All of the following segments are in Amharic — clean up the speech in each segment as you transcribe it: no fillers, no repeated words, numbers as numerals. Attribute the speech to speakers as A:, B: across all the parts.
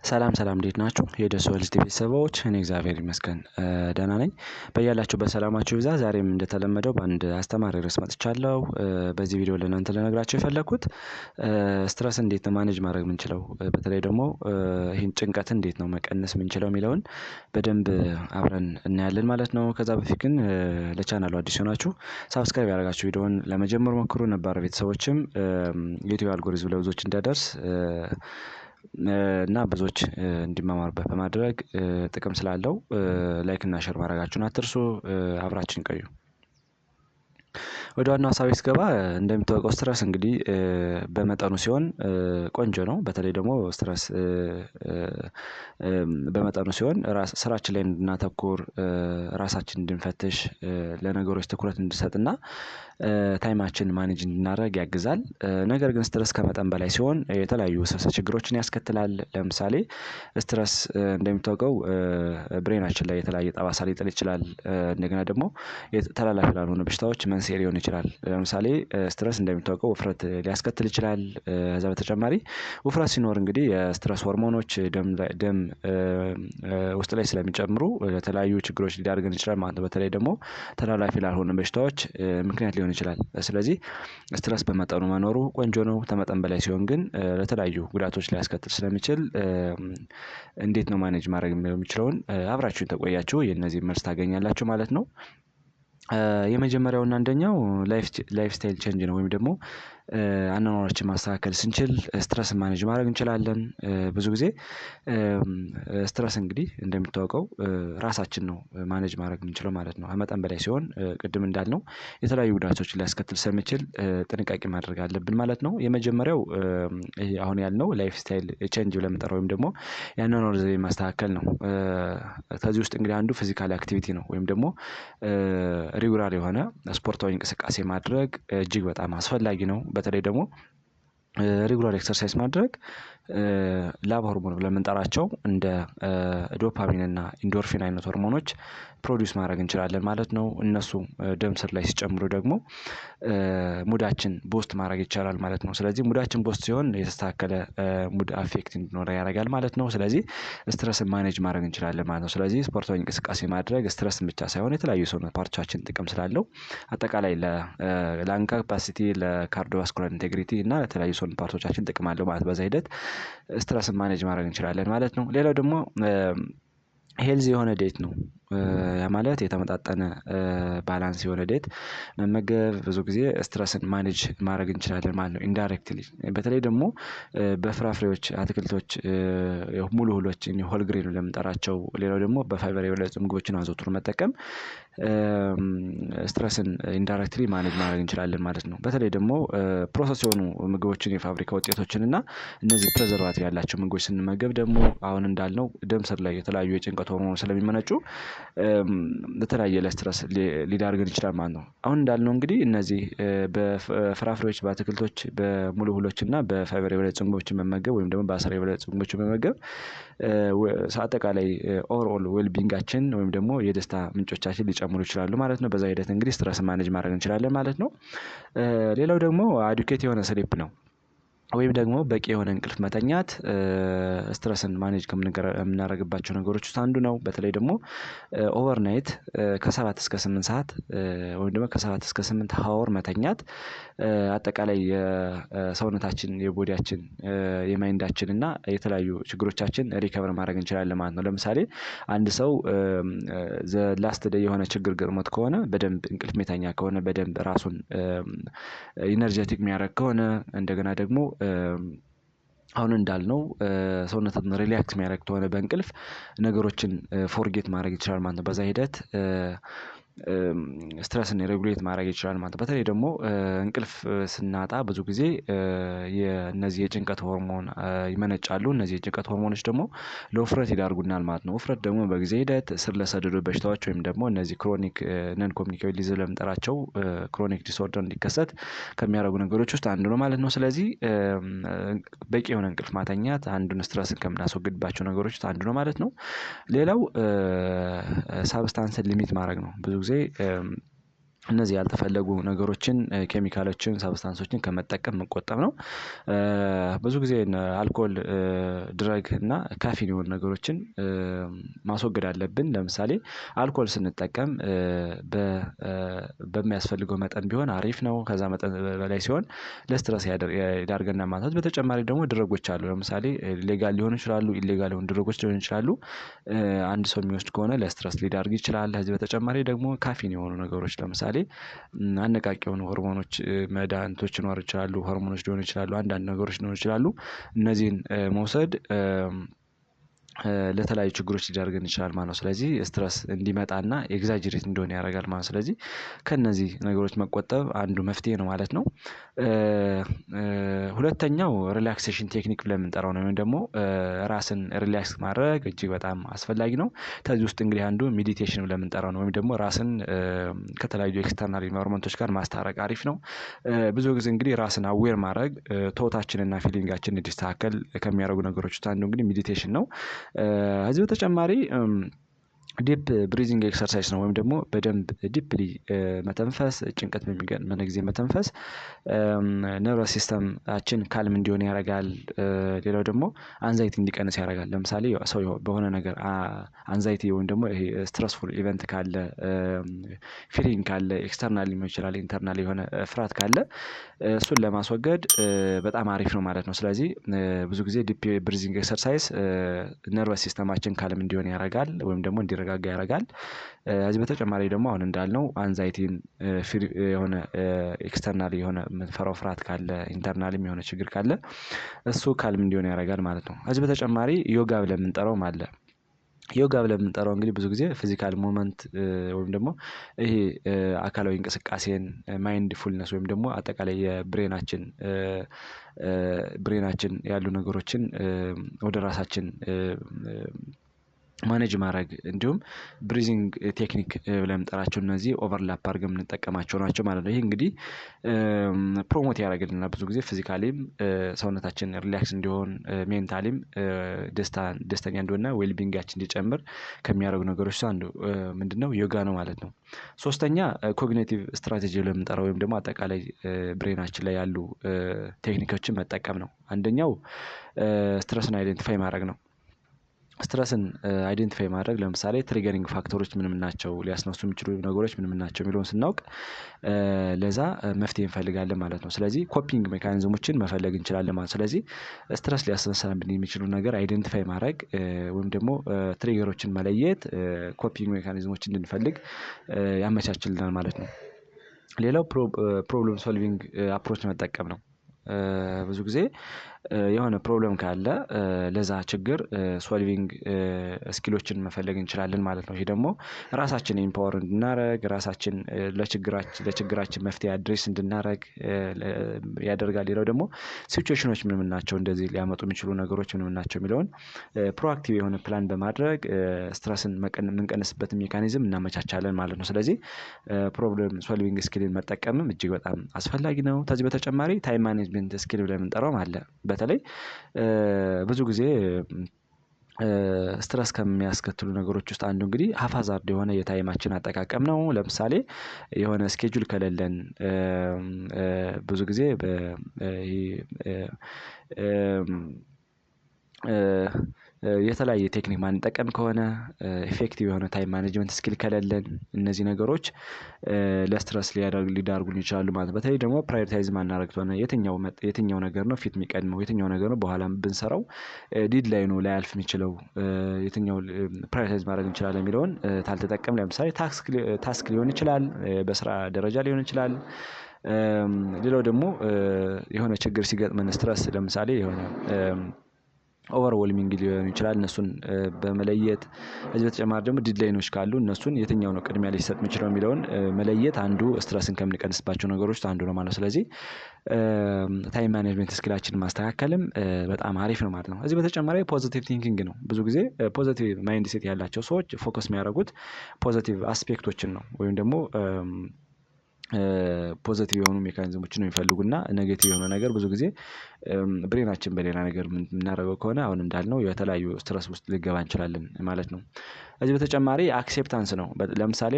A: ሰላም ሰላም እንዴት ናችሁ? የደሱ ሄልዝ ቤተሰቦች እኔ እግዚአብሔር ይመስገን ደህና ነኝ። በያላችሁበት ሰላማችሁ ይብዛ። ዛሬም እንደተለመደው በአንድ አስተማሪ ርዕስ መጥቻለሁ። በዚህ ቪዲዮ ለእናንተ ልነግራችሁ የፈለኩት ስትረስ እንዴት ነው ማኔጅ ማድረግ የምንችለው፣ በተለይ ደግሞ ይህን ጭንቀት እንዴት ነው መቀነስ የምንችለው የሚለውን በደንብ አብረን እናያለን ማለት ነው። ከዛ በፊት ግን ለቻናሉ አዲስ ሆናችሁ ሳብስክራይብ ያደረጋችሁ ቪዲዮውን ለመጀመር ሞክሩ። ነባር ቤተሰቦችም ዩቲዩብ አልጎሪዝም ለብዙዎች እንዲደርስ እና ብዙዎች እንዲማማሩበት በማድረግ ጥቅም ስላለው ላይክ እና ሼር ማድረጋችሁን አትርሱ። አብራችን ቆዩ። ወደ ዋናው ሀሳቤ ስገባ እንደሚታወቀው ስትረስ እንግዲህ በመጠኑ ሲሆን ቆንጆ ነው። በተለይ ደግሞ ስትረስ በመጠኑ ሲሆን ስራችን ላይ እንድናተኩር፣ ራሳችንን እንድንፈትሽ፣ ለነገሮች ትኩረት እንድንሰጥና ታይማችንን ማኔጅ እንድናደርግ ያግዛል። ነገር ግን ስትረስ ከመጠን በላይ ሲሆን የተለያዩ ውስብስብ ችግሮችን ያስከትላል። ለምሳሌ ስትረስ እንደሚታወቀው ብሬናችን ላይ የተለያየ ጠባሳ ሊጥል ይችላል። እንደገና ደግሞ ተላላፊ ላልሆኑ በሽታዎች መንስኤ ሊሆን ይችላል። ለምሳሌ ስትረስ እንደሚታወቀው ውፍረት ሊያስከትል ይችላል። ከዛ በተጨማሪ ውፍረት ሲኖር እንግዲህ የስትረስ ሆርሞኖች ደም ውስጥ ላይ ስለሚጨምሩ ለተለያዩ ችግሮች ሊዳርገን ይችላል ማለት ነው። በተለይ ደግሞ ተላላፊ ላልሆኑ በሽታዎች ምክንያት ሊሆን ይችላል። ስለዚህ ስትረስ በመጠኑ መኖሩ ቆንጆ ነው። ከመጠን በላይ ሲሆን ግን ለተለያዩ ጉዳቶች ሊያስከትል ስለሚችል እንዴት ነው ማኔጅ ማድረግ የሚችለውን አብራችሁን ተቆያችሁ የነዚህ መልስ ታገኛላችሁ ማለት ነው። የመጀመሪያው እና አንደኛው ላይፍ ስታይል ቼንጅ ነው። ወይም ደግሞ አኗኗራችንን ማስተካከል ስንችል ስትረስን ማኔጅ ማድረግ እንችላለን። ብዙ ጊዜ ስትረስ እንግዲህ እንደሚታወቀው ራሳችን ነው ማኔጅ ማድረግ የምንችለው ማለት ነው። ከመጠን በላይ ሲሆን ቅድም እንዳልነው የተለያዩ ጉዳቶችን ሊያስከትል ስለሚችል ጥንቃቄ ማድረግ አለብን ማለት ነው። የመጀመሪያው ይሄ አሁን ያልነው ላይፍ ስታይል ቼንጅ ብለን የምንጠራው ወይም ደግሞ የአኗኗር ዘይቤ ማስተካከል ነው። ከዚህ ውስጥ እንግዲህ አንዱ ፊዚካል አክቲቪቲ ነው። ወይም ደግሞ ሪጉላር የሆነ ስፖርታዊ እንቅስቃሴ ማድረግ እጅግ በጣም አስፈላጊ ነው። በተለይ ደግሞ ሪጉላር ኤክሰርሳይዝ ማድረግ ላብ ሆርሞን ብለን የምንጠራቸው እንደ ዶፓሚን እና ኢንዶርፊን አይነት ሆርሞኖች ፕሮዲዩስ ማድረግ እንችላለን ማለት ነው። እነሱ ደም ስር ላይ ሲጨምሩ ደግሞ ሙዳችን ቦስት ማድረግ ይቻላል ማለት ነው። ስለዚህ ሙዳችን ቦስት ሲሆን የተስተካከለ ሙድ አፌክት እንዲኖር ያደርጋል ማለት ነው። ስለዚህ ስትረስን ማኔጅ ማድረግ እንችላለን ማለት ነው። ስለዚህ ስፖርታዊ እንቅስቃሴ ማድረግ ስትረስን ብቻ ሳይሆን የተለያዩ ሰውነት ፓርቶቻችን ጥቅም ስላለው አጠቃላይ ለላንግ ካፓሲቲ፣ ለካርዲዮቫስኩላር ኢንቴግሪቲ እና ለተለያዩ ሰውነት ፓርቶቻችን ጥቅም አለው ማለት በዛ ሂደት ስትረስን ማኔጅ ማድረግ እንችላለን ማለት ነው። ሌላው ደግሞ ሄልዚ የሆነ ዴት ነው። ያ ማለት የተመጣጠነ ባላንስ የሆነ ዴት መመገብ ብዙ ጊዜ ስትረስን ማኔጅ ማድረግ እንችላለን ማለት ነው። ኢንዳይሬክትሊ በተለይ ደግሞ በፍራፍሬዎች፣ አትክልቶች፣ ሙሉ እህሎችን ሆል ግሬን ለምንጠራቸው፣ ሌላው ደግሞ በፋይበር የበለጸጉ ምግቦችን አዘውትሮ መጠቀም ስትረስን ኢንዳይሬክትሊ ማኔጅ ማድረግ እንችላለን ማለት ነው። በተለይ ደግሞ ፕሮሰስ የሆኑ ምግቦችን፣ የፋብሪካ ውጤቶችን እና እነዚህ ፕሬዘርቫቲቭ ያላቸው ምግቦች ስንመገብ ደግሞ አሁን እንዳልነው ደም ስር ላይ የተለያዩ የጭንቀት ሆርሞኖች ስለሚመነጩ ለተለያየ ለስትረስ ሊዳርገን ይችላል ማለት ነው። አሁን እንዳልነው እንግዲህ እነዚህ በፍራፍሬዎች፣ በአትክልቶች፣ በሙሉ እህሎች እና በፋይበር የበለጸጉ ምግቦችን መመገብ ወይም ደግሞ በአሰር የበለጸጉ ምግቦችን መመገብ አጠቃላይ ኦቨርኦል ዌልቢንጋችን ወይም ደግሞ የደስታ ምንጮቻችን ሊጨምሩ ይችላሉ ማለት ነው። በዛ ሂደት እንግዲህ ስትረስን ማኔጅ ማድረግ እንችላለን ማለት ነው። ሌላው ደግሞ አዱኬት የሆነ ስሊፕ ነው። ወይም ደግሞ በቂ የሆነ እንቅልፍ መተኛት ስትረስን ማኔጅ ከምናደርግባቸው ነገሮች ውስጥ አንዱ ነው። በተለይ ደግሞ ኦቨርናይት ከ7 እስከ 8 ሰዓት ወይም ደግሞ ከ7 እስከ 8 ሀወር መተኛት አጠቃላይ የሰውነታችን፣ የቦዲያችን፣ የማይንዳችን እና የተለያዩ ችግሮቻችን ሪከቨር ማድረግ እንችላለን ማለት ነው። ለምሳሌ አንድ ሰው ላስት ዴይ የሆነ ችግር ገጥሞት ከሆነ በደንብ እንቅልፍ የሚተኛ ከሆነ፣ በደንብ ራሱን ኢነርጀቲክ የሚያደርግ ከሆነ፣ እንደገና ደግሞ አሁን እንዳልነው ሰውነትን ሪላክስ የሚያደርግ ከሆነ በእንቅልፍ ነገሮችን ፎርጌት ማድረግ ይችላል ማለት ነው። በዛ ሂደት ስትረስን ሬጉሌት ማድረግ ይችላል ማለት ነው። በተለይ ደግሞ እንቅልፍ ስናጣ ብዙ ጊዜ የነዚህ የጭንቀት ሆርሞን ይመነጫሉ። እነዚህ የጭንቀት ሆርሞኖች ደግሞ ለውፍረት ይዳርጉናል ማለት ነው። ውፍረት ደግሞ በጊዜ ሂደት ስር ለሰደዱ በሽታዎች ወይም ደግሞ እነዚህ ክሮኒክ ነን ኮሚኒኬብል ዲዚዝ ለምንጠራቸው ክሮኒክ ዲስኦርደር እንዲከሰት ከሚያደርጉ ነገሮች ውስጥ አንዱ ነው ማለት ነው። ስለዚህ በቂ የሆነ እንቅልፍ ማተኛት አንዱን ስትረስን ከምናስወግድባቸው ነገሮች ውስጥ አንዱ ነው ማለት ነው። ሌላው ሳብስታንስን ሊሚት ማድረግ ነው። ብዙ ጊዜ እነዚህ ያልተፈለጉ ነገሮችን ኬሚካሎችን ሳብስታንሶችን ከመጠቀም መቆጠብ ነው። ብዙ ጊዜ አልኮል ድረግ እና ካፊን የሆኑ ነገሮችን ማስወገድ አለብን። ለምሳሌ አልኮል ስንጠቀም በሚያስፈልገው መጠን ቢሆን አሪፍ ነው። ከዛ መጠን በላይ ሲሆን ለስትረስ ያዳርገናል ማለት ነው። በተጨማሪ ደግሞ ድረጎች አሉ። ለምሳሌ ሌጋል ሊሆኑ ይችላሉ ኢሌጋል የሆኑ ድረጎች ሊሆኑ ይችላሉ። አንድ ሰው የሚወስድ ከሆነ ለስትረስ ሊዳርግ ይችላል። ከዚህ በተጨማሪ ደግሞ ካፊን የሆኑ ነገሮች ለምሳሌ አነቃቂ የሆኑ ሆርሞኖች መድኃኒቶች ሊኖሩ ይችላሉ። ሆርሞኖች ሊሆኑ ይችላሉ። አንዳንድ ነገሮች ሊሆኑ ይችላሉ። እነዚህን መውሰድ ለተለያዩ ችግሮች ሊዳርገን ይችላል ማለት ነው። ስለዚህ ስትረስ እንዲመጣና ኤግዛጀሬት እንዲሆን ያደርጋል ማለት ነው። ስለዚህ ከእነዚህ ነገሮች መቆጠብ አንዱ መፍትሄ ነው ማለት ነው። ሁለተኛው ሪላክሴሽን ቴክኒክ ብለን የምንጠራው ነው። ወይም ደግሞ ራስን ሪላክስ ማድረግ እጅግ በጣም አስፈላጊ ነው። ከዚህ ውስጥ እንግዲህ አንዱ ሜዲቴሽን ብለን የምንጠራው ነው። ወይም ደግሞ ራስን ከተለያዩ ኤክስተርናል ኢንቫይሮመንቶች ጋር ማስታረቅ አሪፍ ነው። ብዙ ጊዜ እንግዲህ ራስን አዌር ማድረግ ቶታችንና ፊሊንጋችን እንዲስተካከል ከሚያደርጉ ነገሮች ውስጥ አንዱ እንግዲህ ሜዲቴሽን ነው። ከዚህ በተጨማሪ ዲፕ ብሪዚንግ ኤክሰርሳይዝ ነው። ወይም ደግሞ በደንብ ዲፕሊ መተንፈስ ጭንቀት በሚገጥመን ጊዜ መተንፈስ ነርቨስ ሲስተማችን ካልም እንዲሆን ያደርጋል። ሌላው ደግሞ አንዛይቲ እንዲቀንስ ያደርጋል። ለምሳሌ ሰው በሆነ ነገር አንዛይቲ ወይም ደግሞ ይሄ ስትረስፉል ኢቨንት ካለ ፊሊንግ ካለ ኤክስተርናል ሊሆን ይችላል ኢንተርናል የሆነ ፍርሃት ካለ እሱን ለማስወገድ በጣም አሪፍ ነው ማለት ነው። ስለዚህ ብዙ ጊዜ ዲፕ ብሪዚንግ ኤክሰርሳይዝ ነርቨስ ሲስተማችን ካልም እንዲሆን ያደርጋል ወይም ደግሞ እንዲረጋጋ ያደርጋል። ከዚህ በተጨማሪ ደግሞ አሁን እንዳልነው አንዛይቲን የሆነ ኤክስተርናል የሆነ የምንፈራው ፍርሃት ካለ ኢንተርናልም የሆነ ችግር ካለ እሱ ካልም እንዲሆን ያደርጋል ማለት ነው። ከዚህ በተጨማሪ ዮጋ ብለን የምንጠራውም አለ። ዮጋ ብለን የምንጠራው እንግዲህ ብዙ ጊዜ ፊዚካል ሙቭመንት ወይም ደግሞ ይሄ አካላዊ እንቅስቃሴን ማይንድ ፉልነስ ወይም ደግሞ አጠቃላይ ብሬናችን ያሉ ነገሮችን ወደ ራሳችን ማኔጅ ማድረግ እንዲሁም ብሪዚንግ ቴክኒክ ብለን የምንጠራቸው እነዚህ ኦቨርላፕ አድርገን የምንጠቀማቸው ናቸው ማለት ነው። ይሄ እንግዲህ ፕሮሞት ያደርግልናል ብዙ ጊዜ ፊዚካሊም ሰውነታችን ሪላክስ እንዲሆን ሜንታሊም ደስተኛ እንዲሆንና ዌልቢንጋችን እንዲጨምር ከሚያደርጉ ነገሮች አንዱ ምንድነው ዮጋ ነው ማለት ነው። ሶስተኛ ኮግኒቲቭ ስትራቴጂ ብለን የምንጠራው ወይም ደግሞ አጠቃላይ ብሬናችን ላይ ያሉ ቴክኒኮችን መጠቀም ነው። አንደኛው ስትረስን አይደንቲፋይ ማድረግ ነው። ስትረስን አይደንቲፋይ ማድረግ ለምሳሌ ትሪገሪንግ ፋክተሮች ምን ምን ናቸው ሊያስነሱ የሚችሉ ነገሮች ምን ምን ናቸው የሚለውን ስናውቅ ለዛ መፍትሄ እንፈልጋለን ማለት ነው። ስለዚህ ኮፒንግ ሜካኒዝሞችን መፈለግ እንችላለን ማለት ነው። ስለዚህ ስትረስ ሊያስነሳብን የሚችሉ ነገር አይደንቲፋይ ማድረግ ወይም ደግሞ ትሪገሮችን መለየት ኮፒንግ ሜካኒዝሞችን እንድንፈልግ ያመቻችልናል ማለት ነው። ሌላው ፕሮብለም ሶልቪንግ አፕሮች መጠቀም ነው። ብዙ ጊዜ የሆነ ፕሮብለም ካለ ለዛ ችግር ሶልቪንግ ስኪሎችን መፈለግ እንችላለን ማለት ነው። ይሄ ደግሞ ራሳችንን ኢምፓወር እንድናደርግ ራሳችን ለችግራችን መፍትሄ አድሬስ እንድናደርግ ያደርጋል። ሌላው ደግሞ ሲቹዌሽኖች ምን ምን ናቸው እንደዚህ ሊያመጡ የሚችሉ ነገሮች ምን ምን ናቸው የሚለውን ፕሮአክቲቭ የሆነ ፕላን በማድረግ ስትረስን የምንቀንስበት ሜካኒዝም እናመቻቻለን ማለት ነው። ስለዚህ ፕሮብለም ሶልቪንግ ስኪልን መጠቀምም እጅግ በጣም አስፈላጊ ነው። ከዚህ በተጨማሪ ታይም ማኔጅመንት ስኪል ብለን የምንጠራውም አለ። በተለይ ብዙ ጊዜ ስትረስ ከሚያስከትሉ ነገሮች ውስጥ አንዱ እንግዲህ ሀፋዛርድ የሆነ የታይማችን አጠቃቀም ነው። ለምሳሌ የሆነ ስኬጁል ከሌለን ብዙ ጊዜ የተለያየ ቴክኒክ ማንጠቀም ከሆነ ኢፌክቲቭ የሆነ ታይም ማኔጅመንት ስኪል ከሌለን እነዚህ ነገሮች ለስትረስ ሊዳርጉን ይችላሉ ማለት ነው። በተለይ ደግሞ ፕራዮሪታይዝ ማናደርግ ከሆነ የትኛው ነገር ነው ፊት የሚቀድመው የትኛው ነገር ነው በኋላም ብንሰራው ዲድላይኑ ላያልፍ የሚችለው የትኛው ፕራዮሪታይዝ ማድረግ እንችላለን የሚለውን ካልተጠቀምን ለምሳሌ ታስክ ሊሆን ይችላል በስራ ደረጃ ሊሆን ይችላል። ሌላው ደግሞ የሆነ ችግር ሲገጥመን ስትረስ ለምሳሌ የሆነ ኦቨርዌልሚንግ ሊሆን ይችላል እነሱን በመለየት ከዚህ በተጨማሪ ደግሞ ዲድላይኖች ካሉ እነሱን የትኛው ነው ቅድሚያ ሊሰጥ የሚችለው የሚለውን መለየት አንዱ ስትረስን ከምንቀንስባቸው ነገሮች አንዱ ነው ማለት ነው። ስለዚህ ታይም ማኔጅመንት ስኪላችንን ማስተካከልም በጣም አሪፍ ነው ማለት ነው። ከዚህ በተጨማሪ ፖዚቲቭ ቲንኪንግ ነው። ብዙ ጊዜ ፖዚቲቭ ማይንድ ሴት ያላቸው ሰዎች ፎከስ የሚያደርጉት ፖዚቲቭ አስፔክቶችን ነው። ወይም ደግሞ ፖዘቲቭ የሆኑ ሜካኒዝሞችን ነው የሚፈልጉና ኔጌቲቭ የሆነ ነገር ብዙ ጊዜ ብሬናችን በሌላ ነገር የምናደርገው ከሆነ አሁን እንዳልነው የተለያዩ ስትረስ ውስጥ ልንገባ እንችላለን ማለት ነው። ከዚህ በተጨማሪ አክሴፕታንስ ነው። ለምሳሌ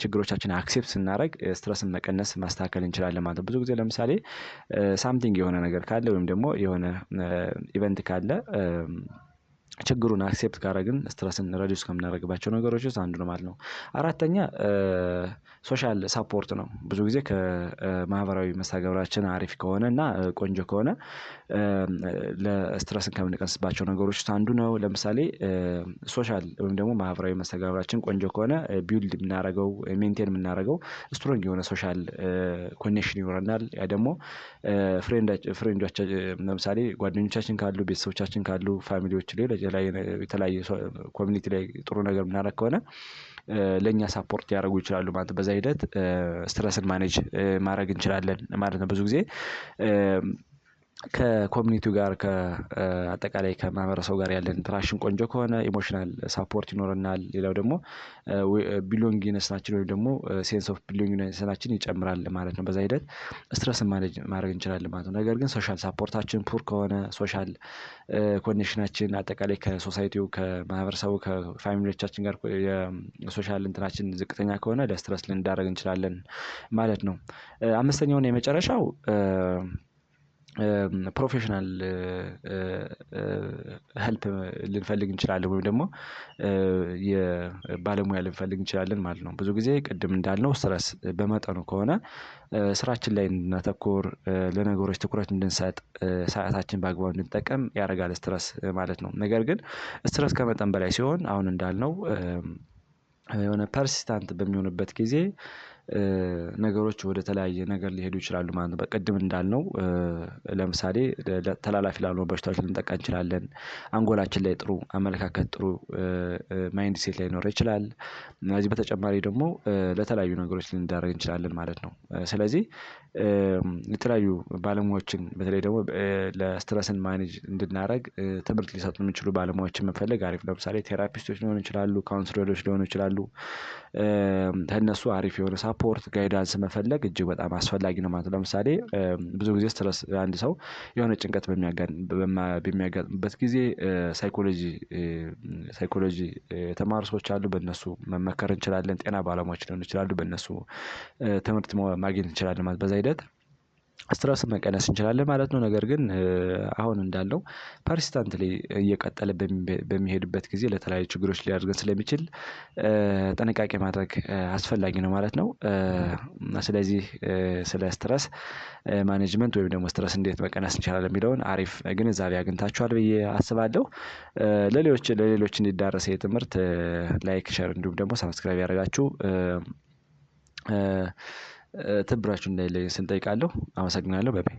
A: ችግሮቻችን አክሴፕት ስናደርግ ስትረስን መቀነስ ማስተካከል እንችላለን ማለት ነው። ብዙ ጊዜ ለምሳሌ ሳምቲንግ የሆነ ነገር ካለ ወይም ደግሞ የሆነ ኢቨንት ካለ ችግሩን አክሴፕት ካደረግን ስትረስን ሬዲዩስ ከምናደርግባቸው ነገሮች ውስጥ አንዱ ነው ማለት ነው። አራተኛ ሶሻል ሳፖርት ነው። ብዙ ጊዜ ከማህበራዊ መስተጋብራችን አሪፍ ከሆነ እና ቆንጆ ከሆነ ለስትረስን ከምንቀንስባቸው ነገሮች ውስጥ አንዱ ነው። ለምሳሌ ሶሻል ወይም ደግሞ ማህበራዊ መስተጋብራችን ቆንጆ ከሆነ ቢውልድ የምናደርገው ሜንቴን የምናደርገው ስትሮንግ የሆነ ሶሻል ኮኔክሽን ይኖረናል። ያ ደግሞ ፍሬንዶቻችን ለምሳሌ ጓደኞቻችን ካሉ ቤተሰቦቻችን ካሉ ፋሚሊዎች ላይ የተለያየ ኮሚኒቲ ላይ ጥሩ ነገር የምናደርግ ከሆነ ለእኛ ሳፖርት ሊያደርጉ ይችላሉ ማለት ነው። በዛ ሂደት ስትረስን ማኔጅ ማድረግ እንችላለን ማለት ነው። ብዙ ጊዜ ከኮሚኒቲው ጋር ከአጠቃላይ ከማህበረሰቡ ጋር ያለን ኢንተራክሽን ቆንጆ ከሆነ ኢሞሽናል ሳፖርት ይኖረናል። ሌላው ደግሞ ቢሎንጊነስናችን ወይም ደግሞ ሴንስ ኦፍ ቢሎንጊነስናችን ይጨምራል ማለት ነው። በዛ ሂደት ስትረስን ማኔጅ ማድረግ እንችላለን ማለት ነው። ነገር ግን ሶሻል ሳፖርታችን ፑር ከሆነ ሶሻል ኮኔክሽናችን አጠቃላይ ከሶሳይቲው ከማህበረሰቡ ከፋሚሊዎቻችን ጋር የሶሻል እንትናችን ዝቅተኛ ከሆነ ለስትረስ ልንዳረግ እንችላለን ማለት ነው። አምስተኛው እና የመጨረሻው ፕሮፌሽናል ሄልፕ ልንፈልግ እንችላለን ወይም ደግሞ የባለሙያ ልንፈልግ እንችላለን ማለት ነው። ብዙ ጊዜ ቅድም እንዳልነው ስትረስ በመጠኑ ከሆነ ስራችን ላይ እንድናተኩር ለነገሮች ትኩረት እንድንሰጥ ሰዓታችን በአግባቡ እንድንጠቀም ያደርጋል ስትረስ ማለት ነው። ነገር ግን ስትረስ ከመጠን በላይ ሲሆን አሁን እንዳልነው የሆነ ፐርሲስታንት በሚሆንበት ጊዜ ነገሮች ወደ ተለያየ ነገር ሊሄዱ ይችላሉ ማለት ነው። ቅድም እንዳልነው ለምሳሌ ተላላፊ ላልሆኑ በሽታዎች ልንጠቃ እንችላለን። አንጎላችን ላይ ጥሩ አመለካከት ጥሩ ማይንድ ሴት ላይኖር ይችላል። ከዚህ በተጨማሪ ደግሞ ለተለያዩ ነገሮች ልንዳረግ እንችላለን ማለት ነው። ስለዚህ የተለያዩ ባለሙያዎችን በተለይ ደግሞ ለስትረስን ማኔጅ እንድናደርግ ትምህርት ሊሰጡን የሚችሉ ባለሙያዎችን መፈለግ አሪፍ ነው። ለምሳሌ ቴራፒስቶች ሊሆኑ ይችላሉ ካውንስለሮች ሊሆኑ ይችላሉ። ከእነሱ አሪፍ የሆነ ሳፖርት ጋይዳንስ መፈለግ እጅግ በጣም አስፈላጊ ነው ማለት ነው። ለምሳሌ ብዙ ጊዜ ስትረስ አንድ ሰው የሆነ ጭንቀት በሚያጋጥምበት ጊዜ ሳይኮሎጂ የተማሩ ሰዎች አሉ በእነሱ መመከር እንችላለን። ጤና ባለሙያዎች ሊሆኑ ይችላሉ በእነሱ ትምህርት ማግኘት እንችላለን ማለት በዛ ሂደት ስትረስን መቀነስ እንችላለን ማለት ነው። ነገር ግን አሁን እንዳልነው ፐርሲስታንትሊ እየቀጠለ በሚሄድበት ጊዜ ለተለያዩ ችግሮች ሊያደርገን ስለሚችል ጥንቃቄ ማድረግ አስፈላጊ ነው ማለት ነው። ስለዚህ ስለ ስትረስ ማኔጅመንት ወይም ደግሞ ስትረስ እንዴት መቀነስ እንችላለን የሚለውን አሪፍ ግንዛቤ አግኝታችኋል ብዬ አስባለሁ። ለሌሎች እንዲዳረስ ይሄ ትምህርት ላይክ ሼር እንዲሁም ደግሞ ሰብስክራይብ ያደረጋችሁ ትብብራችሁ እንዳይለየን ስንል እጠይቃለሁ። አመሰግናለሁ። ባይ ባይ